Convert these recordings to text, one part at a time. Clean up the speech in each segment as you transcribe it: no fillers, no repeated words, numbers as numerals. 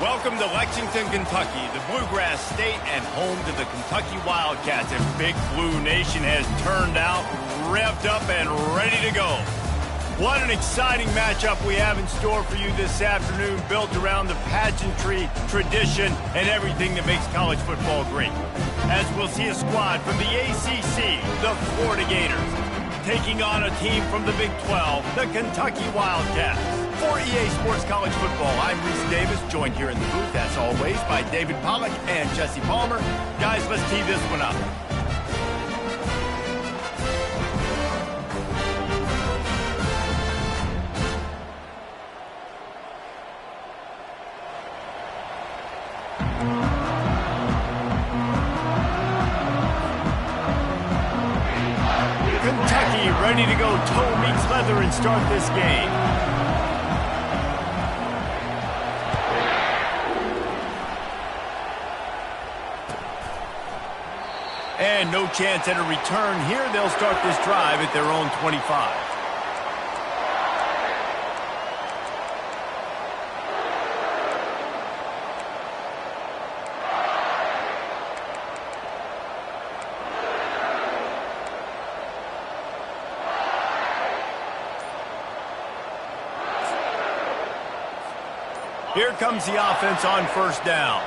Welcome to Lexington, Kentucky, the Bluegrass State and home to the Kentucky Wildcats. And Big Blue Nation has turned out, revved up, and ready to go. What an exciting matchup we have in store for you this afternoon, built around the pageantry, tradition, and everything that makes college football great. As we'll see a squad from the ACC, the Florida Gators, taking on a team from the Big 12, the Kentucky Wildcats. For EA Sports College Football, I'm Reese Davis, joined here in the booth, as always, by David Pollack and Jesse Palmer. Guys, let's tee this one up. Kentucky ready to go toe meets leather and start this game. And no chance at a return here. They'll start this drive at their own 25. Here comes the offense on first down.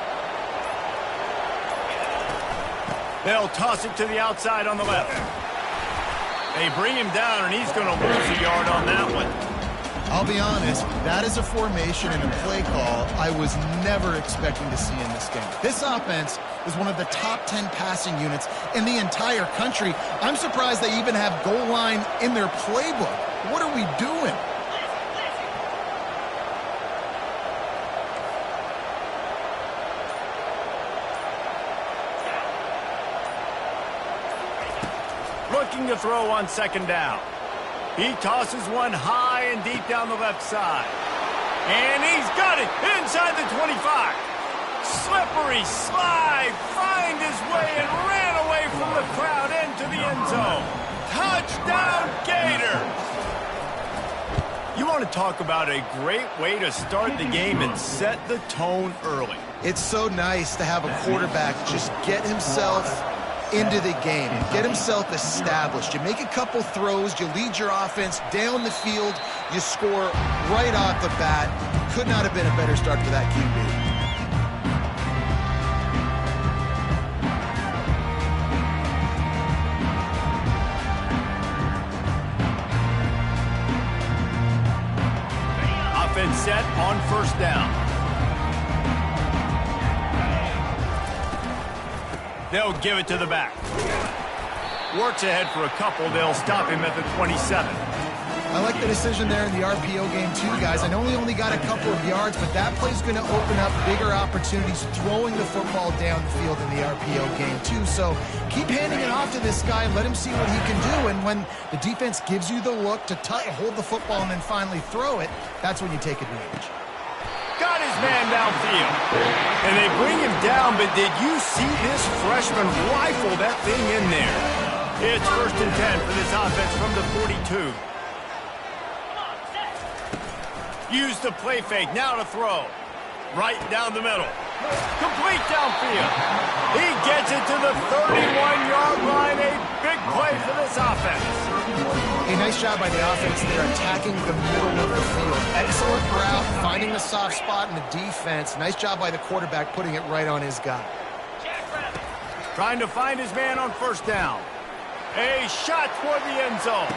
They'll toss it to the outside on the left. They bring him down, and he's going to lose a yard on that one. I'll be honest, that is a formation and a play call I was never expecting to see in this game. This offense is one of the top 10 passing units in the entire country. I'm surprised they even have goal line in their playbook. What are we doing? Looking to throw on second down. He tosses one high and deep down the left side. And he's got it inside the 25. Slippery slide, find his way and ran away from the crowd into the end zone. Touchdown Gators! You want to talk about a great way to start the game and set the tone early. It's so nice to have a quarterback just get himself into the game, get himself established. You make a couple throws, you lead your offense down the field, you score right off the bat. Could not have been a better start for that QB. Offense set on first down. They'll give it to the back. Works ahead for a couple. They'll stop him at the 27. I like the decision there in the RPO game too, guys. I know he only got a couple of yards, but that play's going to open up bigger opportunities throwing the football down the field in the RPO game too. So keep handing it off to this guy and let him see what he can do. And when the defense gives you the look to hold the football and then finally throw it, that's when you take advantage. Got his man downfield. And they bring him down, but did you see this freshman rifle that thing in there? It's 1st and 10 for this offense from the 42. Use the play fake, now to throw. Right down the middle. Complete downfield. He gets it to the 31-yard line. A big play for this offense. A nice job by the offense there, attacking the middle of the field. Excellent route, finding the soft spot in the defense. Nice job by the quarterback, putting it right on his guy. Trying to find his man on first down. A shot toward the end zone.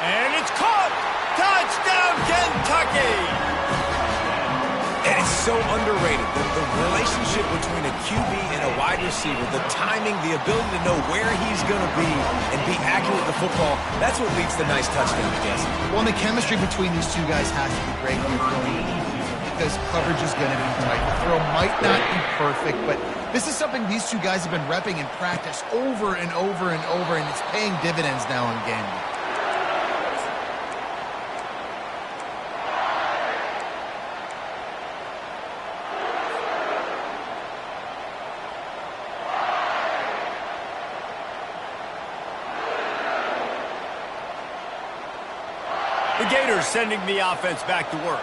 And it's caught! Touchdown, Kentucky! And it's so underrated. The relationship between a QB and a wide receiver, the timing, the ability to know where he's going to be and be accurate with the football, that's what leads to nice touchdowns, Jesse. Well, the chemistry between these two guys has to be great when you're throwing because coverage is going to be tight. The throw might not be perfect, but this is something these two guys have been repping in practice over and over and over, and it's paying dividends now in game day. The Gators sending the offense back to work.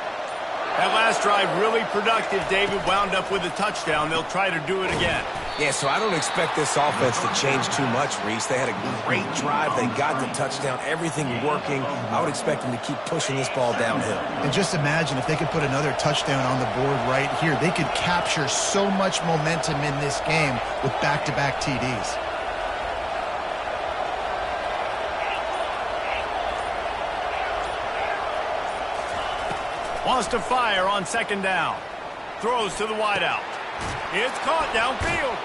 That last drive really productive. David wound up with a touchdown. They'll try to do it again. Yeah, so I don't expect this offense to change too much, Reese. They had a great drive. They got the touchdown. Everything working. I would expect them to keep pushing this ball downhill. And just imagine if they could put another touchdown on the board right here. They could capture so much momentum in this game with back-to-back TDs. Wants to fire on second down. Throws to the wideout. It's caught downfield.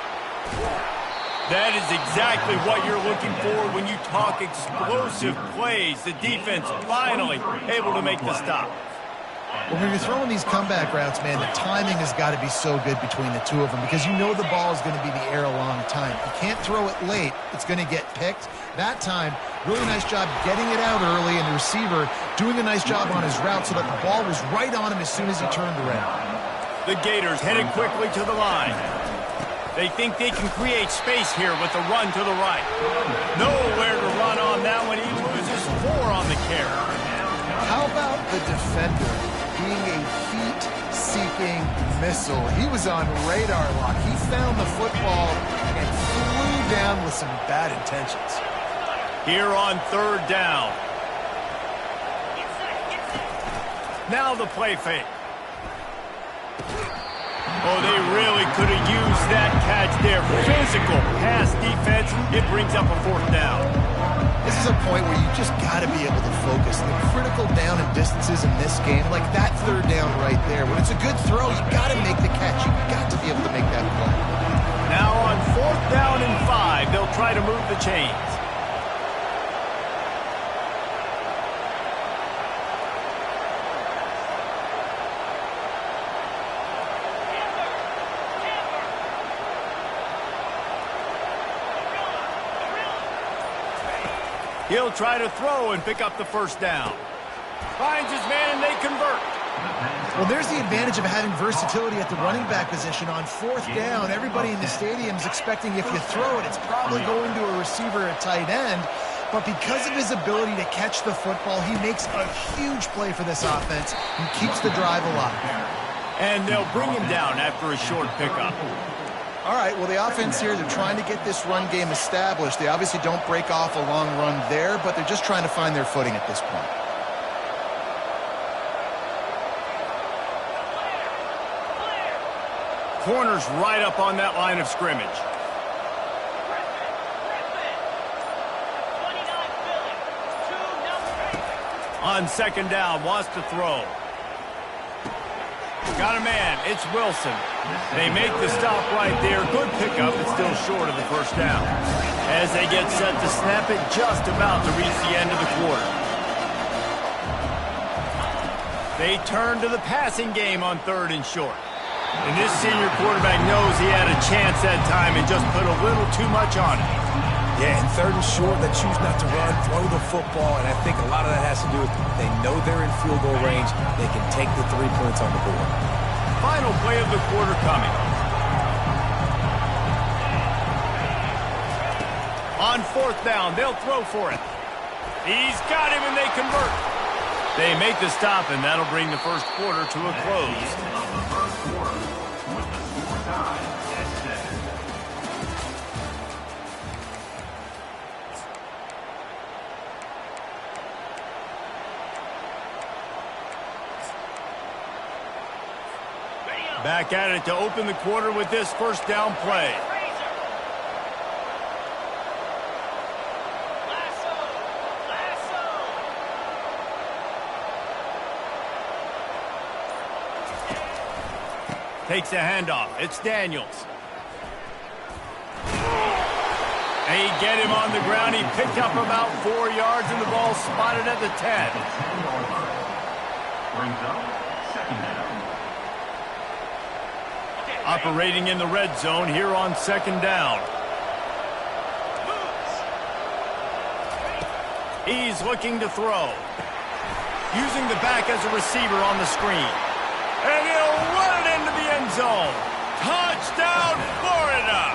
That is exactly what you're looking for when you talk explosive plays. The defense finally able to make the stop. Well, when you're throwing these comeback routes, man, the timing has got to be so good between the two of them because you know the ball is going to be in the air a long time. You can't throw it late. It's going to get picked. That time, really nice job getting it out early, and the receiver doing a nice job on his route so that the ball was right on him as soon as he turned around. The Gators headed quickly to the line. They think they can create space here with the run to the right. Nowhere to run on that one. He loses 4 on the carry. How about the defender being a heat-seeking missile? He was on radar lock. He found the football and flew down with some bad intentions. Here on third down. Now the play fake. Oh, they really could have used that catch there. Physical pass defense. It brings up a fourth down. This is a point where you just got to be able to focus. The critical down and distances in this game, like that third down right there. When it's a good throw, you got to make the catch. You got to be able to make that play. Now on fourth down and 5, they'll try to move the chains. He'll try to throw and pick up the first down. Finds his man and they convert. Well, there's the advantage of having versatility at the running back position. On fourth down, everybody in the stadium is expecting if you throw it, it's probably going to a receiver at tight end. But because of his ability to catch the football, he makes a huge play for this offense and keeps the drive alive. And they'll bring him down after a short pickup. All right, well, the offense here, they're trying to get this run game established. They obviously don't break off a long run there, but they're just trying to find their footing at this point. Corner's right up on that line of scrimmage. On second down, wants to throw. Got a man, it's Wilson. They make the stop right there. Good pickup, but still short of the first down. As they get set to snap it, just about to reach the end of the quarter. They turn to the passing game on third and short. And this senior quarterback knows he had a chance that time and just put a little too much on it. Yeah, and third and short, they choose not to run, throw the football, and I think a lot of that has to do with they know they're in field goal range. They can take the 3 points on the board. Final play of the quarter coming. On fourth down, they'll throw for it. He's got him, and they convert. They make the stop, and that'll bring the first quarter to a close. Back at it to open the quarter with this first down play. Takes a handoff. It's Daniels. They get him on the ground. He picked up about 4 yards, and the ball spotted at the 10. Brings up second down. Operating in the red zone here on second down. He's looking to throw. Using the back as a receiver on the screen. And he'll run it into the end zone. Touchdown, Florida!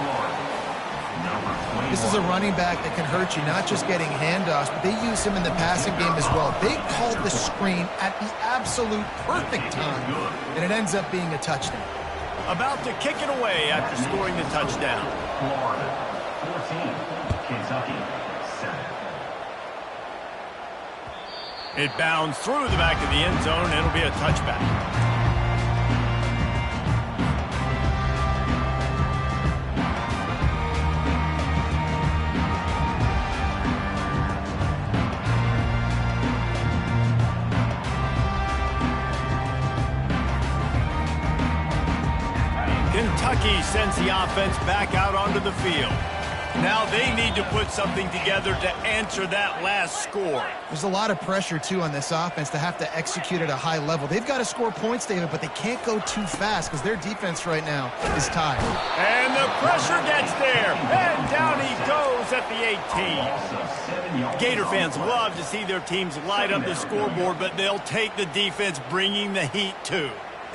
Number 20. This is a running back that can hurt you, not just getting handoffs, but they use him in the passing game as well. They called the screen at the absolute perfect time, and it ends up being a touchdown. About to kick it away after scoring the touchdown. Florida 14, Kentucky 7. It bounds through the back of the end zone, and it'll be a touchback. Kentucky sends the offense back out onto the field. Now they need to put something together to answer that last score. There's a lot of pressure, too, on this offense to have to execute at a high level. They've got to score points, David, but they can't go too fast because their defense right now is tired. And the pressure gets there. And down he goes at the 18. Gator fans love to see their teams light up the scoreboard, but they'll take the defense bringing the heat, too.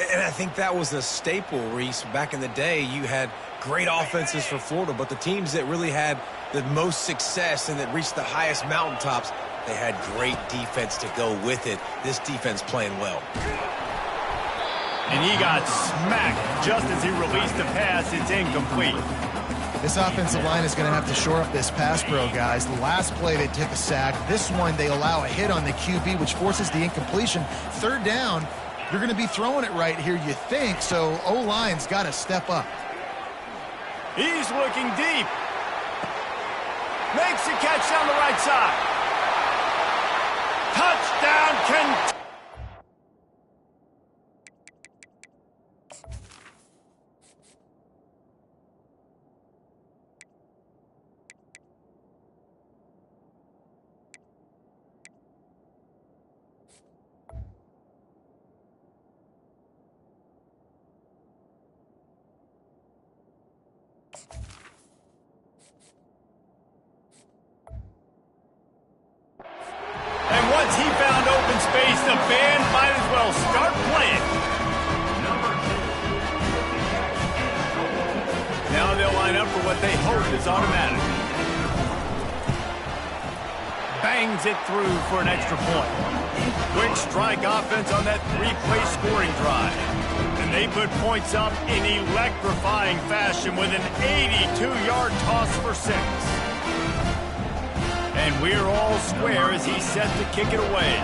And I think that was a staple, Reese. Back in the day, you had great offenses for Florida, but the teams that really had the most success and that reached the highest mountaintops, they had great defense to go with it. This defense playing well. And he got smacked just as he released the pass. It's incomplete. This offensive line is going to have to shore up this pass pro, guys. The last play they took a sack. This one they allow a hit on the QB, which forces the incompletion. Third down. You're going to be throwing it right here, you think, so O-line's got to step up. He's looking deep. Makes the catch down the right side. Touchdown, Kentucky. Once he found open space, the band might as well start playing. Now they'll line up for what they hope is automatic. Bangs it through for an extra point. Quick strike offense on that three-play scoring drive. And they put points up in electrifying fashion with an 82-yard toss for 6. And we're all square as he's set to kick it away.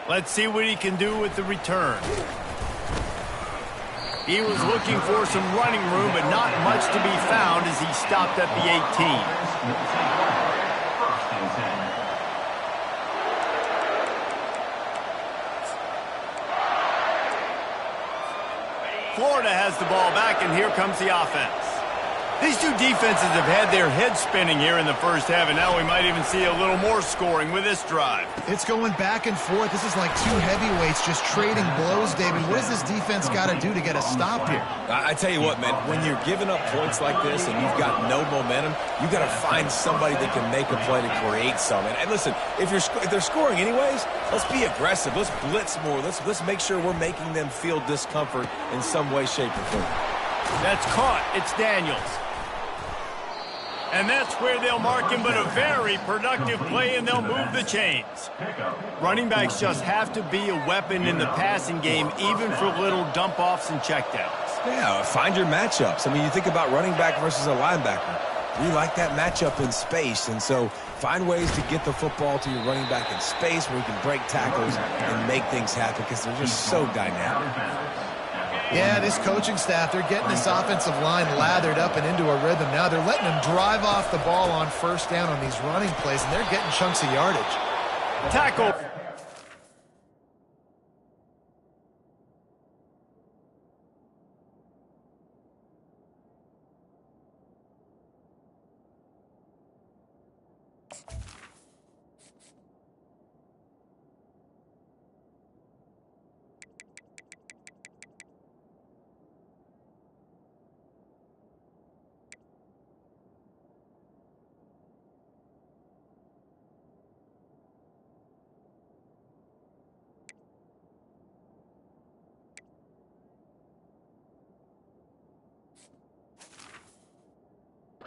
Let's see what he can do with the return. He was looking for some running room, but not much to be found as he stopped at the 18. Florida has the ball back, and here comes the offense. These two defenses have had their heads spinning here in the first half, and now we might even see a little more scoring with this drive. It's going back and forth. This is like two heavyweights just trading blows, David. What does this defense got to do to get a stop here? I tell you what, man, when you're giving up points like this and you've got no momentum, you've got to find somebody that can make a play to create something. And listen, if they're scoring anyways, let's be aggressive. Let's blitz more. Let's make sure we're making them feel discomfort in some way, shape, or form. That's caught. It's Daniels. And that's where they'll mark him, but a very productive play, and they'll move the chains. Running backs just have to be a weapon in the passing game, even for little dump-offs and checkdowns. Yeah, find your matchups. I mean, you think about running back versus a linebacker. We like that matchup in space, and so find ways to get the football to your running back in space where you can break tackles and make things happen because they're just so dynamic. Yeah, this coaching staff, they're getting this offensive line lathered up and into a rhythm. Now they're letting them drive off the ball on first down on these running plays, and they're getting chunks of yardage. Tackle.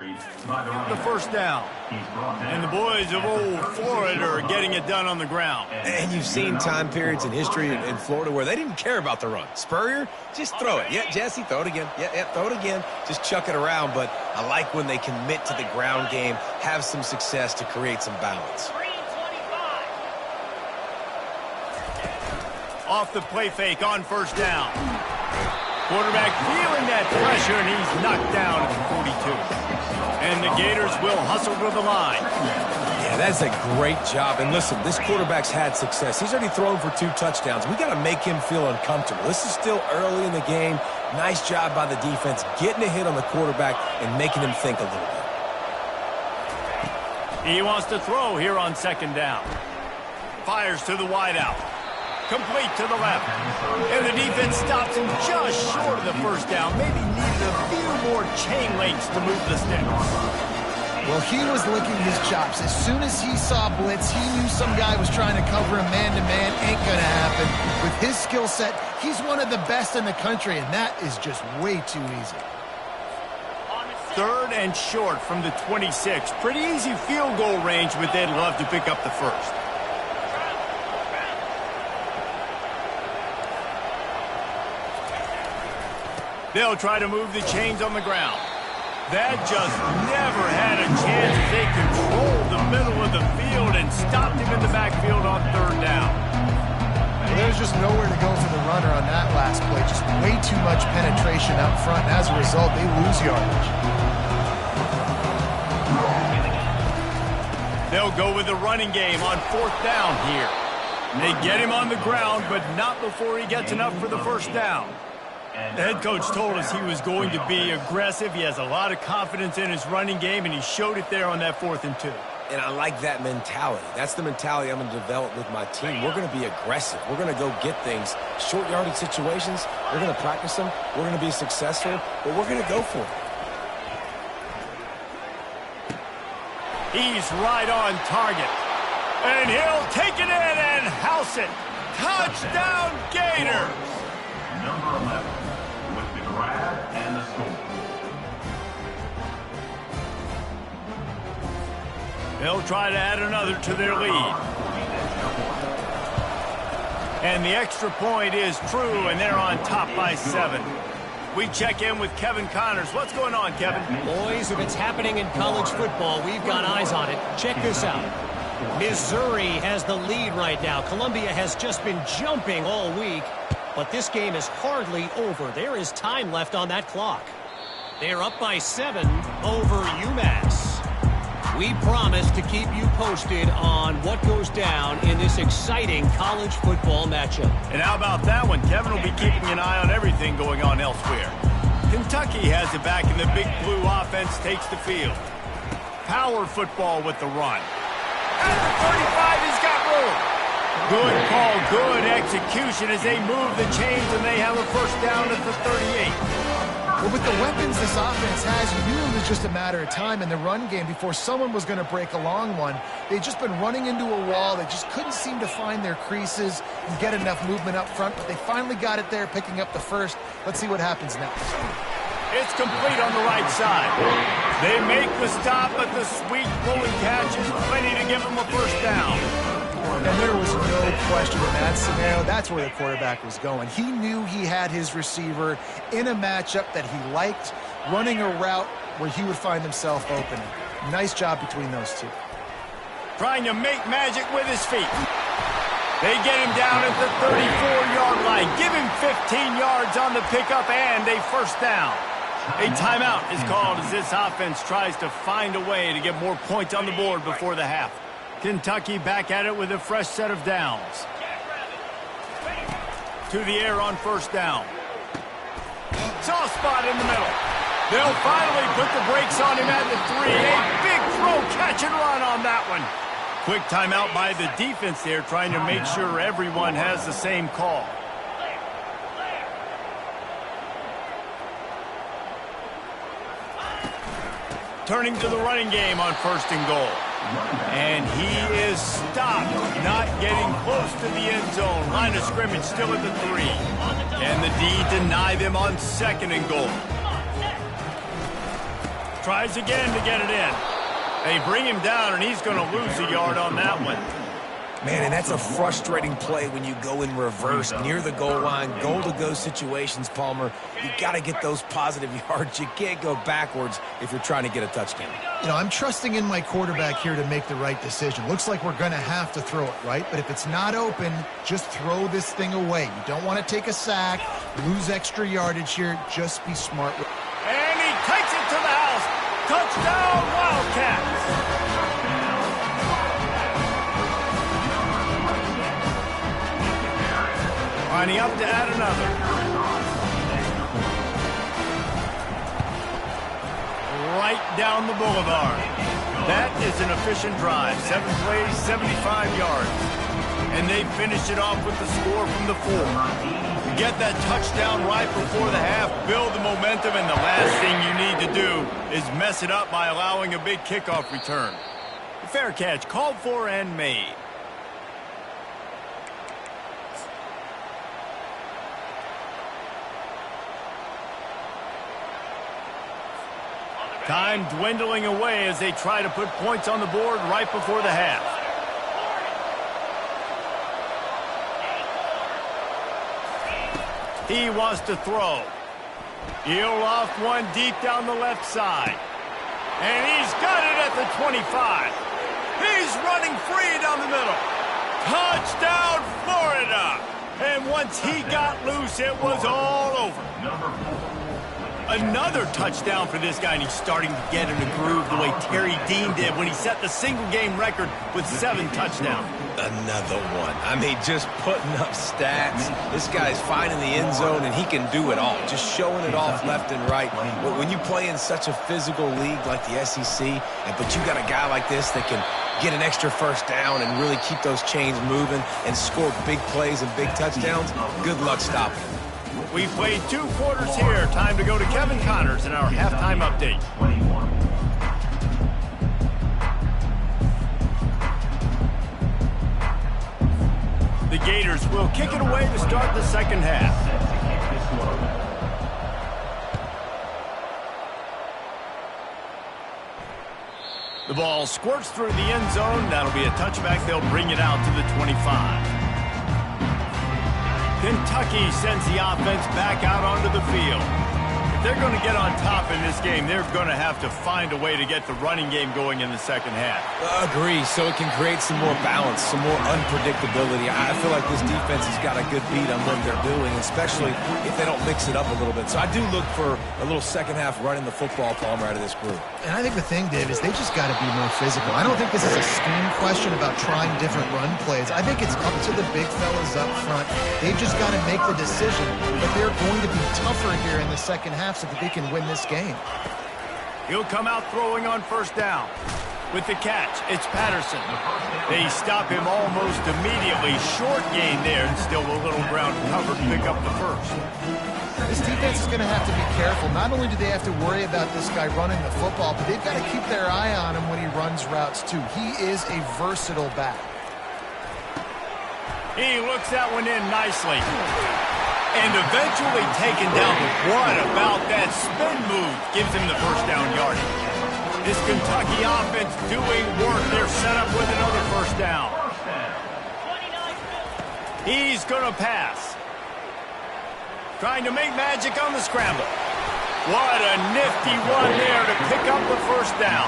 The first down. And the boys of old Florida are getting it done on the ground. And you've seen time periods in history in Florida where they didn't care about the run. Spurrier, just throw it. Yeah, Jesse, throw it again. Yeah, throw it again. Just chuck it around. But I like when they commit to the ground game, have some success to create some balance. Off the play fake on first down. Quarterback feeling that pressure, and he's knocked down at the 42. And the Gators will hustle to the line. Yeah, that's a great job. And listen, this quarterback's had success. He's already thrown for 2 touchdowns. We got to make him feel uncomfortable. This is still early in the game. Nice job by the defense, getting a hit on the quarterback and making him think a little bit. He wants to throw here on second down. Fires to the wideout. Complete to the left. And the defense stops him just short of the first down. Maybe needed a few more chain links to move the sticks. Well, he was licking his chops. As soon as he saw blitz, he knew some guy was trying to cover him man-to-man. Ain't gonna happen. With his skill set, he's one of the best in the country, and that is just way too easy. Third and short from the 26. Pretty easy field goal range, but they'd love to pick up the first. They'll try to move the chains on the ground. That just never had a chance as they controlled the middle of the field and stopped him in the backfield on third down. Well, there's just nowhere to go for the runner on that last play. Just way too much penetration up front, and as a result, they lose yardage. They'll go with the running game on fourth down here. They get him on the ground, but not before he gets enough for the first down. The head coach told us he was going to be aggressive. He has a lot of confidence in his running game, and he showed it there on that 4th and 2. And I like that mentality. That's the mentality I'm going to develop with my team. We're going to be aggressive. We're going to go get things. Short yardage situations, we're going to practice them. We're going to be successful, but we're going to go for it. He's right on target. And he'll take it in and house it. Touchdown, Gators! Number 11 with the grab and the score. They'll try to add another to their lead. And the extra point is true, and they're on top by 7. We check in with Kevin Connors. What's going on, Kevin? Boys, if it's happening in college football, we've got eyes on it. Check this out. Missouri has the lead right now. Columbia has just been jumping all week. But this game is hardly over. There is time left on that clock. They're up by 7 over UMass. We promise to keep you posted on what goes down in this exciting college football matchup. And how about that one? Kevin will be keeping an eye on everything going on elsewhere. Kentucky has it back, and the Big Blue offense takes the field. Power football with the run. At the 35, he's got room. Good call, good execution as they move the chains, and they have a first down at the 38. Well, with the weapons this offense has, you knew it was just a matter of time in the run game before someone was going to break a long one. They'd just been running into a wall. They just couldn't seem to find their creases and get enough movement up front, but they finally got it there, picking up the first. Let's see what happens next. It's complete on the right side. They make the stop, but the sweet pulling catch is plenty to give them a first down. And there was no question in that scenario. That's where the quarterback was going. He knew he had his receiver in a matchup that he liked, running a route where he would find himself open. Nice job between those two. Trying to make magic with his feet. They get him down at the 34-yard line. Give him 15 yards on the pickup and a first down. A timeout is called as this offense tries to find a way to get more points on the board before the half. Kentucky back at it with a fresh set of downs. To the air on first down. Soft spot in the middle. They'll finally put the brakes on him at the 3. A big throw, catch and run on that one. Quick timeout by the defense there, trying to make sure everyone has the same call. Turning to the running game on first and goal. And he is stopped, not getting close to the end zone. Line of scrimmage still at the 3. Can the D deny them on second and goal? Tries again to get it in. They bring him down, and he's going to lose a yard on that one. Man, and that's a frustrating play when you go in reverse near the goal line, goal-to-go situations, Palmer. You got to get those positive yards. You can't go backwards if you're trying to get a touchdown. You know, I'm trusting in my quarterback here to make the right decision. Looks like we're going to have to throw it, right? But if it's not open, just throw this thing away. You don't want to take a sack, lose extra yardage here. Just be smart. And he takes it to the house. Touchdown, Wildcats. Lining up to add another. Right down the boulevard. That is an efficient drive. 7 plays, 75 yards. And they finished it off with the score from the 4. Get that touchdown right before the half, build the momentum, and the last thing you need to do is mess it up by allowing a big kickoff return. Fair catch, called for and made. Time dwindling away as they try to put points on the board right before the half. He wants to throw. He'll off one deep down the left side. And he's got it at the 25. He's running free down the middle. Touchdown, Florida! And once he got loose, it was all over. Another touchdown for this guy, and he's starting to get in a groove the way Terry Dean did when he set the single-game record with 7 touchdowns. Another one. I mean, just putting up stats. This guy's finding the end zone, and he can do it all. Just showing it off left and right. When you play in such a physical league like the SEC, but you got a guy like this that can get an extra first down and really keep those chains moving and score big plays and big touchdowns, good luck stopping him. We played 2 quarters here. Time to go to Kevin Connors in our halftime update. The Gators will kick it away to start the second half. The ball squirts through the end zone. That'll be a touchback. They'll bring it out to the 25. Kentucky sends the offense back out onto the field. If they're going to get on top in this game, they're going to have to find a way to get the running game going in the second half. Agree, so it can create some more balance, some more unpredictability. I feel like this defense has got a good beat on what they're doing, especially if they don't mix it up a little bit. So I do look for a little second half running the football, Palmer, out of this group. And I think the thing, Dave, is they just got to be more physical. I don't think this is a scheme question about trying different run plays. I think it's up to the big fellas up front. They've just got to make the decision that they're going to be tougher here in the second half so that they can win this game. He'll come out throwing on first down. With the catch, it's Patterson. They stop him almost immediately. Short gain there, and still a little ground cover to pick up the first. This defense is going to have to be careful. Not only do they have to worry about this guy running the football, but they've got to keep their eye on him when he runs routes too. He is a versatile back. He looks that one in nicely. And eventually taken down. What about that spin move? Gives him the first down yardage. This Kentucky offense doing work. They're set up with another first down. He's going to pass. Trying to make magic on the scramble. What a nifty run there to pick up the first down.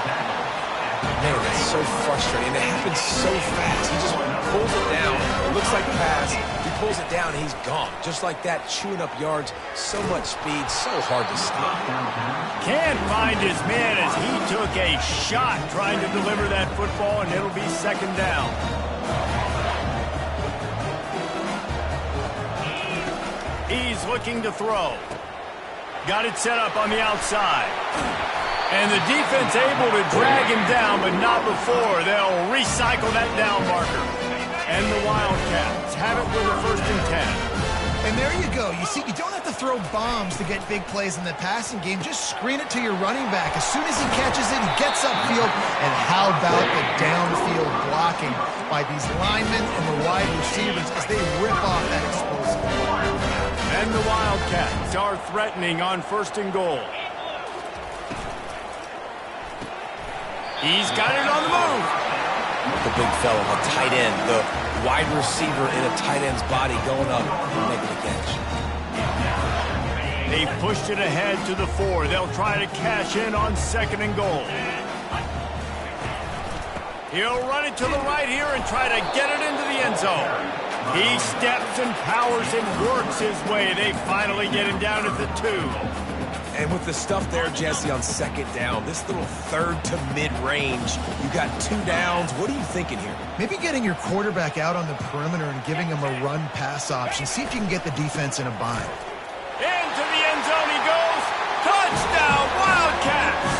Man, that's so frustrating. It happens so fast. He just pulls it down. It looks like a pass. He pulls it down, and he's gone. Just like that, chewing up yards. So much speed, so hard to stop. Can't find his man as he took a shot trying to deliver that football, and it'll be second down. He's looking to throw. Got it set up on the outside. And the defense able to drag him down, but not before. They'll recycle that down marker. And the Wildcats have it with a 1st and 10. And there you go. You see, you don't have to throw bombs to get big plays in the passing game. Just screen it to your running back. As soon as he catches it, he gets upfield. And how about the downfield blocking by these linemen and the wide receivers as they rip off that explosive ball. And the Wildcats are threatening on 1st and goal. He's got it on the move. The big fellow, a tight end, the wide receiver in a tight end's body going up and making the catch. They pushed it ahead to the 4. They'll try to cash in on 2nd and goal. He'll run it to the right here and try to get it into the end zone. He steps and powers and works his way. They finally get him down at the 2. And with the stuff there, Jesse, on 2nd down, this little 3rd to mid-range, you got 2 downs. What are you thinking here? Maybe getting your quarterback out on the perimeter and giving him a run-pass option. See if you can get the defense in a bind. Into the end zone he goes. Touchdown, Wildcats!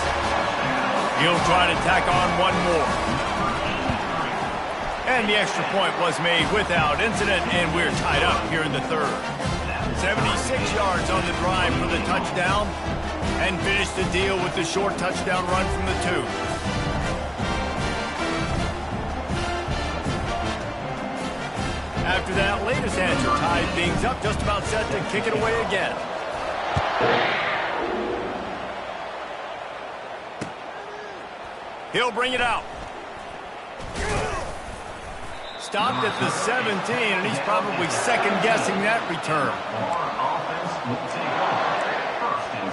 He'll try to tack on one more. And the extra point was made without incident, and we're tied up here in the 3rd. 76 yards on the drive for the touchdown, and finished the deal with the short touchdown run from the 2. After that latest answer tied things up, just about set to kick it away again. He'll bring it out. Stopped at the 17, and he's probably second-guessing that return. Offense will take over. 1st and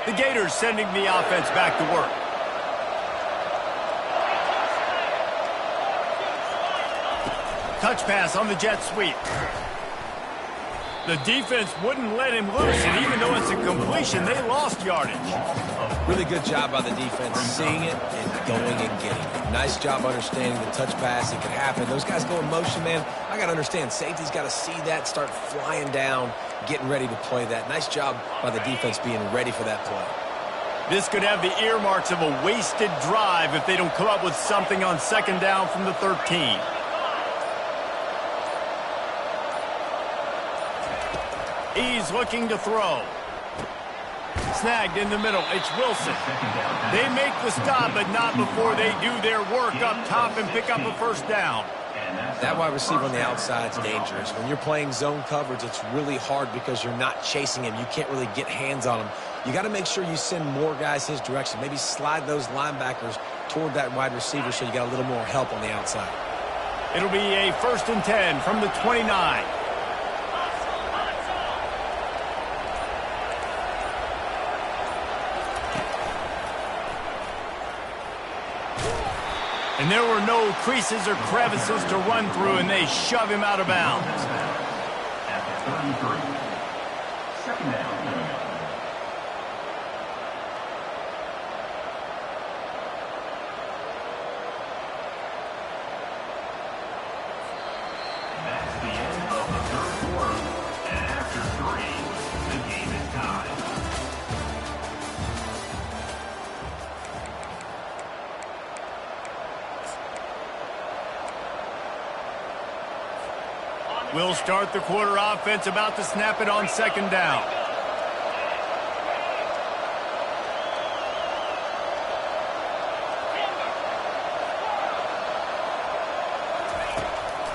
10. The Gators sending the offense back to work. Touch pass on the jet sweep. The defense wouldn't let him loose, and even though it's a completion, they lost yardage. Really good job by the defense, seeing it and going and getting it. Nice job understanding the touch pass. It could happen. Those guys go in motion, man. I got to understand, safety's got to see that, start flying down, getting ready to play that. Nice job by the defense being ready for that play. This could have the earmarks of a wasted drive if they don't come up with something on 2nd down from the 13. He's looking to throw. Snagged in the middle. It's Wilson. They make the stop, but not before they do their work up top and pick up a 1st down. That wide receiver on the outside is dangerous. When you're playing zone coverage, it's really hard because you're not chasing him. You can't really get hands on him. You got to make sure you send more guys his direction. Maybe slide those linebackers toward that wide receiver so you got a little more help on the outside. It'll be a 1st and 10 from the 29. And there were no creases or crevices to run through, and they shove him out of bounds. At the 33. 2nd down. That's the end of the 3rd quarter. And after 3, the game is tied. We'll start the quarter offense, about to snap it on 2nd down.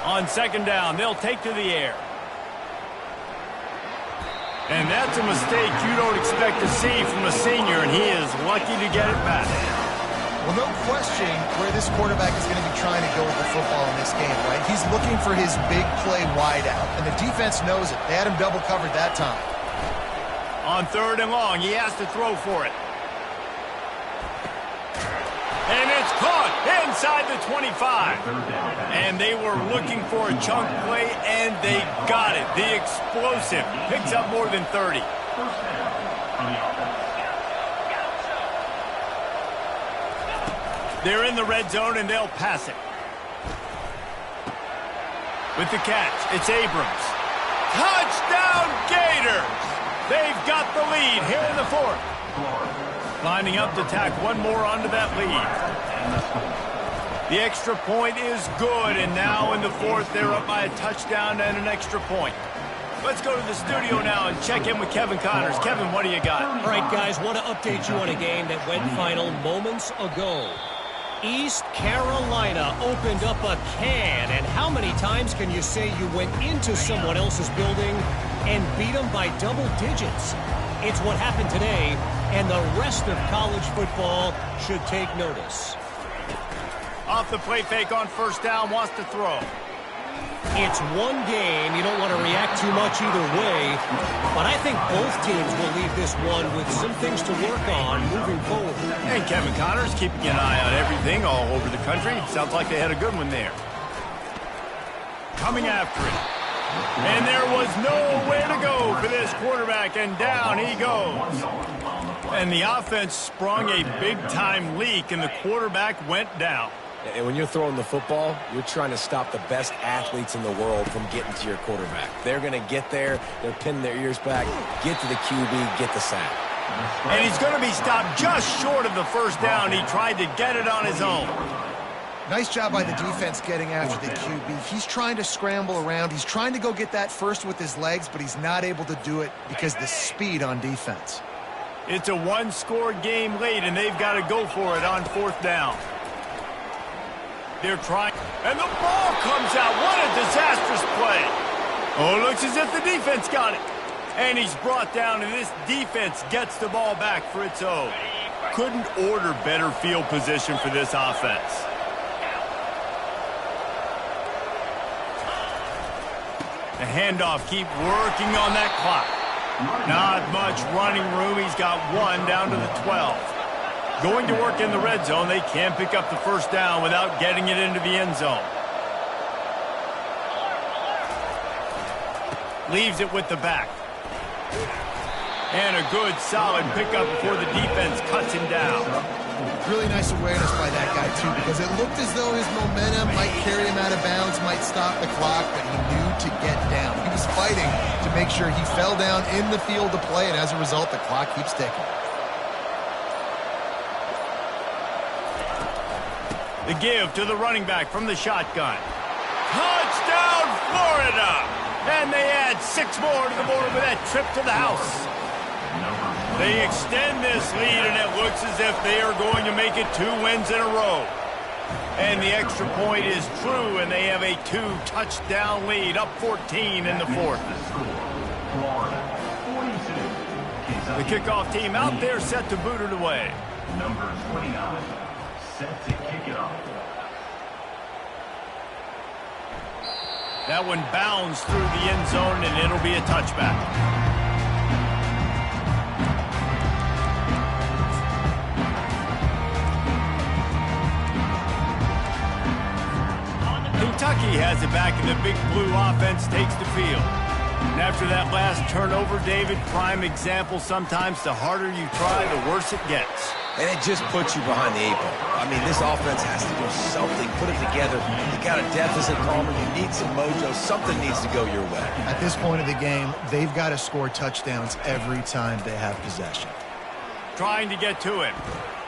On 2nd down, they'll take to the air. And that's a mistake you don't expect to see from a senior, and he is lucky to get it back. Well, no question where this quarterback is going to be trying to go with the football in this game, right? He's looking for his big play wide out, and the defense knows it. They had him double covered that time. On 3rd and long, he has to throw for it. And it's caught inside the 25. And they were looking for a chunk play, and they got it. The explosive picks up more than 30. They're in the red zone, and they'll pass it. With the catch, it's Abrams. Touchdown, Gators! They've got the lead here in the 4th. Lining up to tack one more onto that lead. The extra point is good, and now in the 4th, they're up by a touchdown and an extra point. Let's go to the studio now and check in with Kevin Connors. Kevin, what do you got? All right, guys, want to update you on a game that went final moments ago. East Carolina opened up a can, and how many times can you say you went into someone else's building and beat them by double digits? It's what happened today, and the rest of college football should take notice. Off the play fake on first down, wants to throw. It's one game. You don't want to react too much either way, but I think both teams will leave this one with some things to work on moving forward. And Kevin Connors keeping an eye on everything all over the country. Sounds like they had a good one there. Coming after it. And there was nowhere to go for this quarterback, and down he goes. And the offense sprung a big-time leak, and the quarterback went down. And when you're throwing the football, you're trying to stop the best athletes in the world from getting to your quarterback. They're going to get there, they're pinning their ears back, get to the QB, get the sack. And he's going to be stopped just short of the first down. He tried to get it on his own. Nice job by the defense getting after the QB. He's trying to scramble around. He's trying to go get that first with his legs, but he's not able to do it because of the speed on defense. It's a one-score game late, and they've got to go for it on fourth down. They're trying, and the ball comes out. What a disastrous play. Oh, it looks as if the defense got it. And he's brought down, and this defense gets the ball back for its own. Couldn't order better field position for this offense. The handoff, keep working on that clock. Not much running room. He's got one down to the 12. Going to work in the red zone. They can't pick up the first down without getting it into the end zone. Leaves it with the back. And a good, solid pickup before the defense cuts him down. Really nice awareness by that guy, too, because it looked as though his momentum might carry him out of bounds, might stop the clock, but he knew to get down. He was fighting to make sure he fell down in the field to play, and as a result, the clock keeps ticking. The give to the running back from the shotgun. Touchdown, Florida! And they add 6 more to the board with that trip to the house. They extend this lead, and it looks as if they are going to make it 2 wins in a row. And the extra point is true, and they have a 2-touchdown lead, up 14 in the fourth. The kickoff team out there set to boot it away. Number 29, set to kick it off. That one bounds through the end zone, and it'll be a touchback. Kentucky has it back, and the Big Blue offense takes the field. And after that last turnover, David, prime example, sometimes the harder you try, the worse it gets. And it just puts you behind the 8 ball. I mean, this offense has to do something, put it together. You got a deficit, Palmer. You need some mojo. Something needs to go your way. At this point of the game, they've got to score touchdowns every time they have possession. Trying to get to him.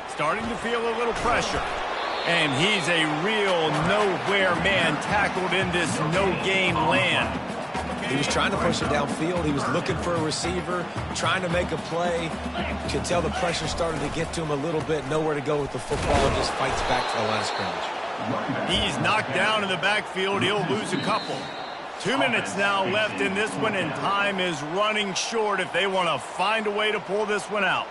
Starting to feel a little pressure. And he's a real nowhere man tackled in this no-gain land. He was trying to push him downfield. He was looking for a receiver, trying to make a play. You could tell the pressure started to get to him a little bit. Nowhere to go with the football, and just fights back to the line of scrimmage. He's knocked down in the backfield. He'll lose a couple. 2 minutes now left in this one, and time is running short if they want to find a way to pull this one out.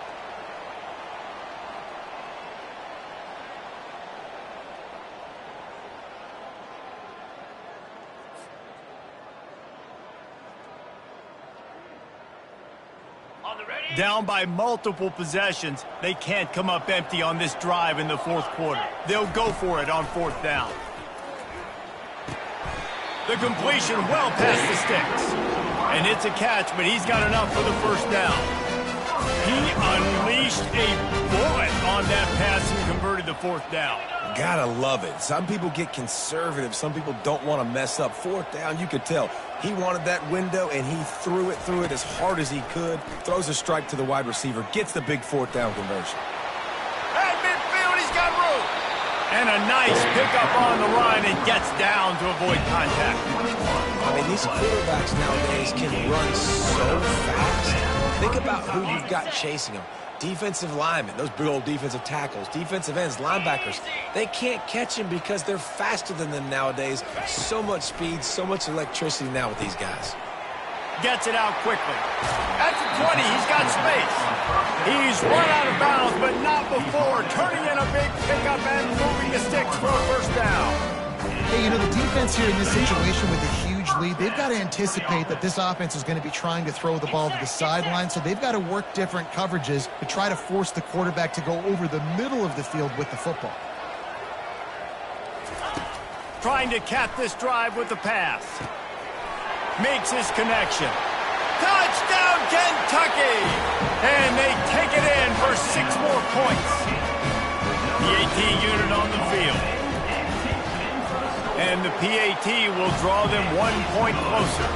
Down by multiple possessions, they can't come up empty on this drive in the fourth quarter. They'll go for it on fourth down. The completion well past the sticks. And it's a catch, but he's got enough for the first down. He unleashed a bullet on that pass and converted the fourth down. Gotta love it. Some people get conservative. Some people don't want to mess up. Fourth down, you could tell. He wanted that window, and he threw it as hard as he could. Throws a strike to the wide receiver. Gets the big fourth down conversion. At midfield, he's got room. And a nice pickup on the line and gets down to avoid contact. I mean, these quarterbacks nowadays can run so fast. Think about who you've got chasing them. Defensive linemen, those big old defensive tackles, defensive ends, linebackers, they can't catch him because they're faster than them nowadays. So much speed, so much electricity now with these guys. Gets it out quickly. At the 20, he's got space. He's run out of bounds, but not before turning in a big pickup and moving the sticks for a first down. Hey, you know, the defense here in this situation with a huge lead, they've got to anticipate that this offense is going to be trying to throw the ball to the sideline, so they've got to work different coverages to try to force the quarterback to go over the middle of the field with the football. Trying to cap this drive with the pass. Makes his connection. Touchdown, Kentucky! And they take it in for 6 more points. The AT unit on the field. And the PAT will draw them 1 point closer.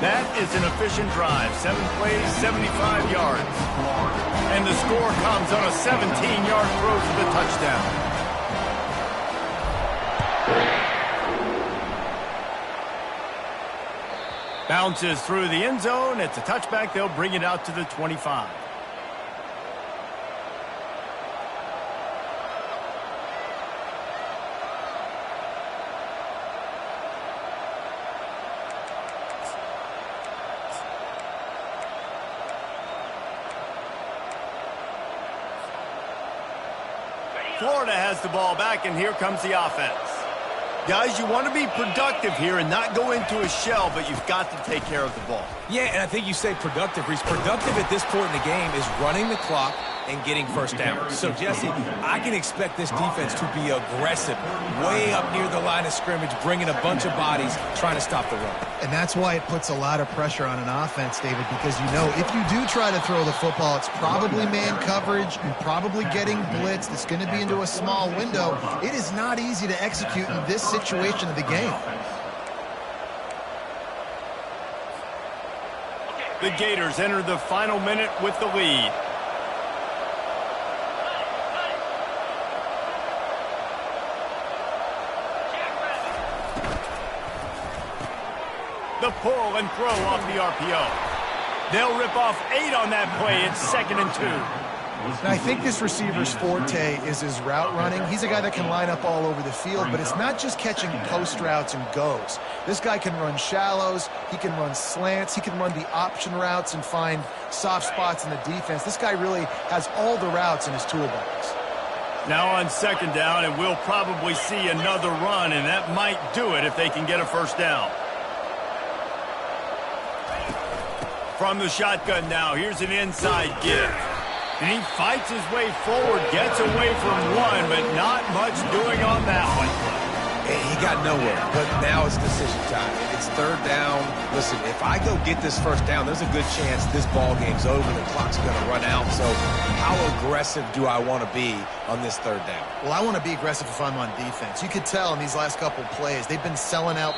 That is an efficient drive. 7 plays, 75 yards. And the score comes on a 17-yard throw for the touchdown. Bounces through the end zone. It's a touchback. They'll bring it out to the 25. Florida has the ball back, and here comes the offense. Guys, you want to be productive here and not go into a shell, but you've got to take care of the ball. Yeah, and I think you say productive, Reese. Productive at this point in the game is running the clock and getting first down. So, Jesse, I can expect this defense to be aggressive, way up near the line of scrimmage, bringing a bunch of bodies, trying to stop the run. And that's why it puts a lot of pressure on an offense, David, because you know if you do try to throw the football, it's probably man coverage, you're probably getting blitzed, it's going to be into a small window. It is not easy to execute in this situation of the game. The Gators enter the final minute with the lead. The pull and throw off the RPO. They'll rip off 8 on that play. It's 2nd and 2. Now, I think this receiver's forte is his route running. He's a guy that can line up all over the field, but it's not just catching post routes and goes. This guy can run shallows, he can run slants, he can run the option routes and find soft spots in the defense. This guy really has all the routes in his toolbox. Now on 2nd down, and we'll probably see another run, and that might do it if they can get a first down. From the shotgun now, here's an inside give. And he fights his way forward, gets away from one, but not much doing on that one. He got nowhere, but now it's decision time. It's 3rd down. Listen, if I go get this first down, there's a good chance this ball game's over. The clock's going to run out. So how aggressive do I want to be on this 3rd down? Well, I want to be aggressive if I'm on defense. You could tell in these last couple plays, they've been selling out